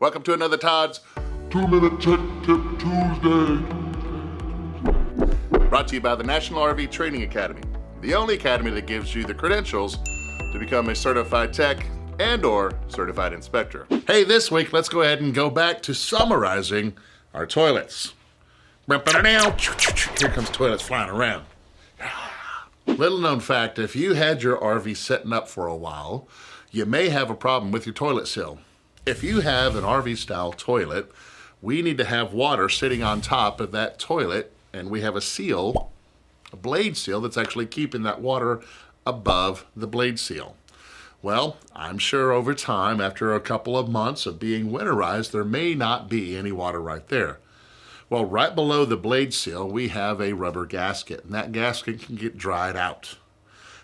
Welcome to another Todd's 2-Minute Tech Tip Tuesday. Brought to you by the National RV Training Academy, the only academy that gives you the credentials to become a certified tech and/or certified inspector. Hey, this week, let's go ahead and go back to summarizing our toilets. Here comes toilets flying around. Little known fact, if you had your RV setting up for a while, you may have a problem with your toilet seal. If you have an RV style toilet, we need to have water sitting on top of that toilet, and we have a seal, a blade seal, that's actually keeping that water above the blade seal. Well, I'm sure over time, after a couple of months of being winterized, there may not be any water right there. Well, right below the blade seal, we have a rubber gasket, and that gasket can get dried out.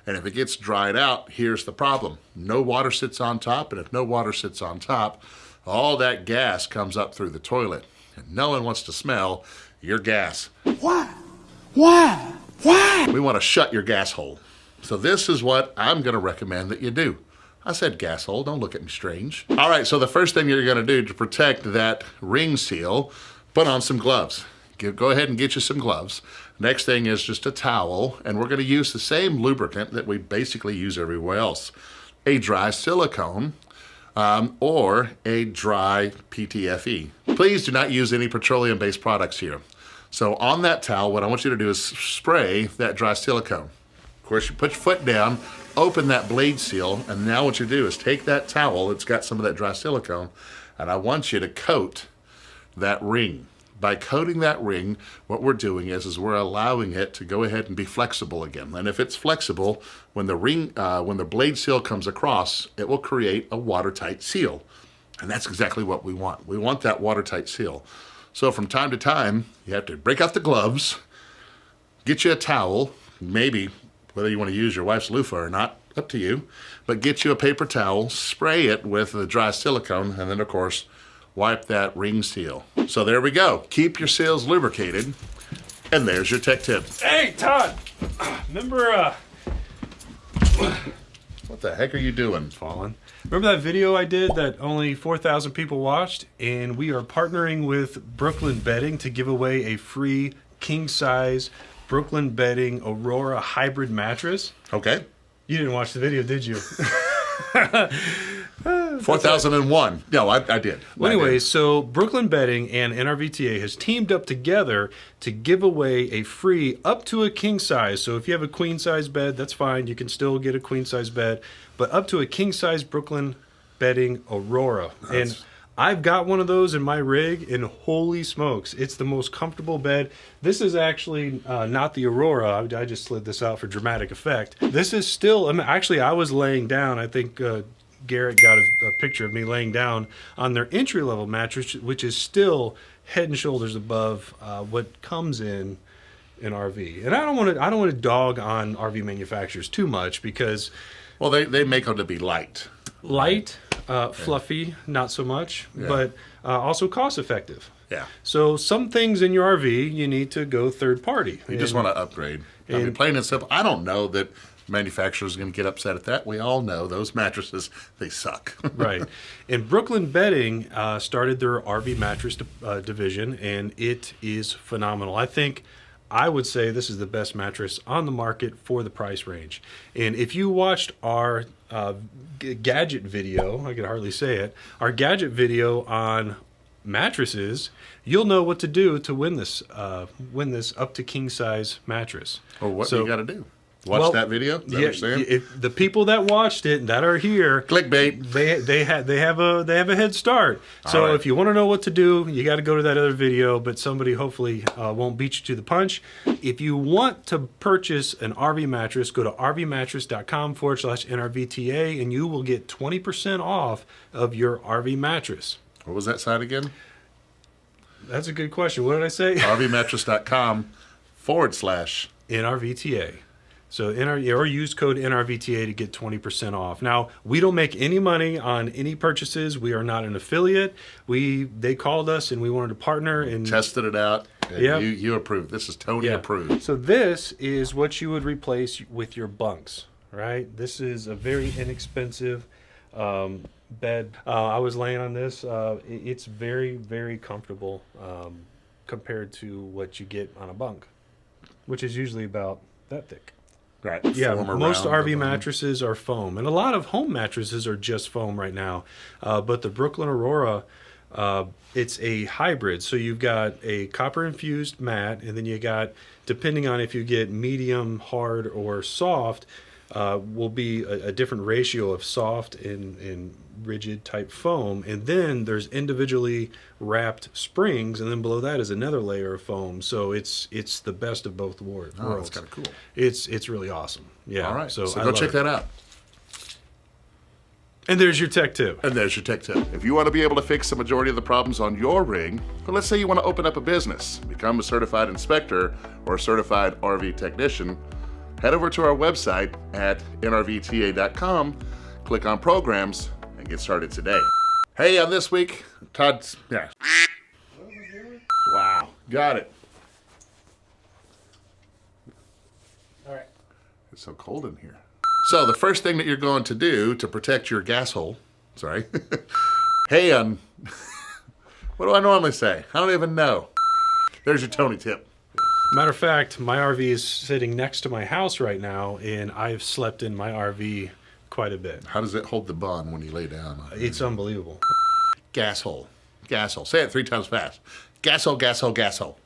And if it gets dried out, here's the problem. No water sits on top, and if no water sits on top, all that gas comes up through the toilet. And no one wants to smell your gas. Why? We want to shut your gas hole. So this is what I'm going to recommend that you do. I said gas hole, don't look at me strange. All right, so the first thing you're going to do to protect that ring seal, put on some gloves. Go ahead and get you some gloves. Next thing is just a towel, and we're going to use the same lubricant that we basically use everywhere else. A dry silicone or a dry PTFE. Please do not use any petroleum-based products here. So on that towel, what I want you to do is spray that dry silicone. Of course, you put your foot down, open that blade seal, and now what you do is take that towel, it's got some of that dry silicone, and I want you to coat that ring. By coating that ring, what we're doing is we're allowing it to go ahead and be flexible again. And if it's flexible, when the blade seal comes across, it will create a watertight seal. And that's exactly what we want. We want that watertight seal. So from time to time, you have to break out the gloves, get you a towel, maybe whether you want to use your wife's loofah or not, up to you, but get you a paper towel, spray it with the dry silicone, and then of course, wipe that ring seal. So there we go. Keep your seals lubricated, and there's your tech tip. Hey, Todd, remember, What the heck are you doing? Fallen. Remember that video I did that only 4,000 people watched? And we are partnering with Brooklyn Bedding to give away a free king-size Brooklyn Bedding Aurora hybrid mattress. Okay. You didn't watch the video, did you? 4001. No, I did. Well, anyways, so Brooklyn Bedding and nrvta has teamed up together to give away a free up to a king size. So if you have a queen size bed, that's fine. You can still get a queen size bed, but up to a king size Brooklyn Bedding Aurora. And I've got one of those in my rig, and holy smokes, it's the most comfortable bed. This is actually not the Aurora. I just slid this out for dramatic effect. This is still, actually, I was laying down. I think Garrett got a picture of me laying down on their entry-level mattress, which is still head and shoulders above what comes in an RV. And I don't want to dog on RV manufacturers too much because, well, they make them to be light. Fluffy, not so much, but also cost-effective. Yeah. So some things in your RV you need to go third party. You just want to upgrade. I mean, plain and simple. I don't know that manufacturers are going to get upset at that. We all know those mattresses, they suck. Right. And Brooklyn Bedding started their RV mattress division, and it is phenomenal. I would say this is the best mattress on the market for the price range. And if you watched our gadget video, I can hardly say it, our gadget video on mattresses, you'll know what to do to win this up to king size mattress. Well, what do you got to do? Watch that video? Is that what you're saying? If the people that watched it that are here, clickbait, they have a head start. So right. If you want to know what to do, you got to go to that other video. But somebody hopefully won't beat you to the punch. If you want to purchase an RV mattress, go to rvmattress.com/nrvta, and you will get 20% off of your RV mattress. What was that site again? That's a good question. What did I say? rvmattress.com/nrvta. So or use code NRVTA to get 20% off. Now, we don't make any money on any purchases. We are not an affiliate. They called us and we wanted to partner and tested it out. Yeah. You approved. This is Tony approved. So this is what you would replace with your bunks, right? This is a very inexpensive bed. I was laying on this. It's very, very comfortable compared to what you get on a bunk, which is usually about that thick. Right. Yeah, Form most around the RV bottom. mattresses are foam, and a lot of home mattresses are just foam right now. But the Brooklyn Aurora, it's a hybrid. So you've got a copper infused mat, and then you got, depending on if you get medium, hard, or soft, will be a different ratio of soft and rigid type foam. And then there's individually wrapped springs, and then below that is another layer of foam. So it's the best of both worlds. Oh, that's kind of cool. It's really awesome. Yeah. All right. So I go love check it. that out. And there's your tech tip. And there's your tech tip. If you want to be able to fix the majority of the problems on your ring, well, let's say you want to open up a business, become a certified inspector or a certified RV technician, head over to our website at nrvta.com, click on programs, and get started today. Hey, on this week, Todd's, yeah. Wow, got it. All right. It's so cold in here. So the first thing that you're going to do to protect your gas hole, sorry. Hey, what do I normally say? I don't even know. There's your Tony tip. Matter of fact, my RV is sitting next to my house right now, and I've slept in my RV quite a bit. How does it hold the bun when you lay down on it? It's unbelievable. Gas hole. Gas hole. Say it 3 times fast. Gas hole, gas hole, gas hole.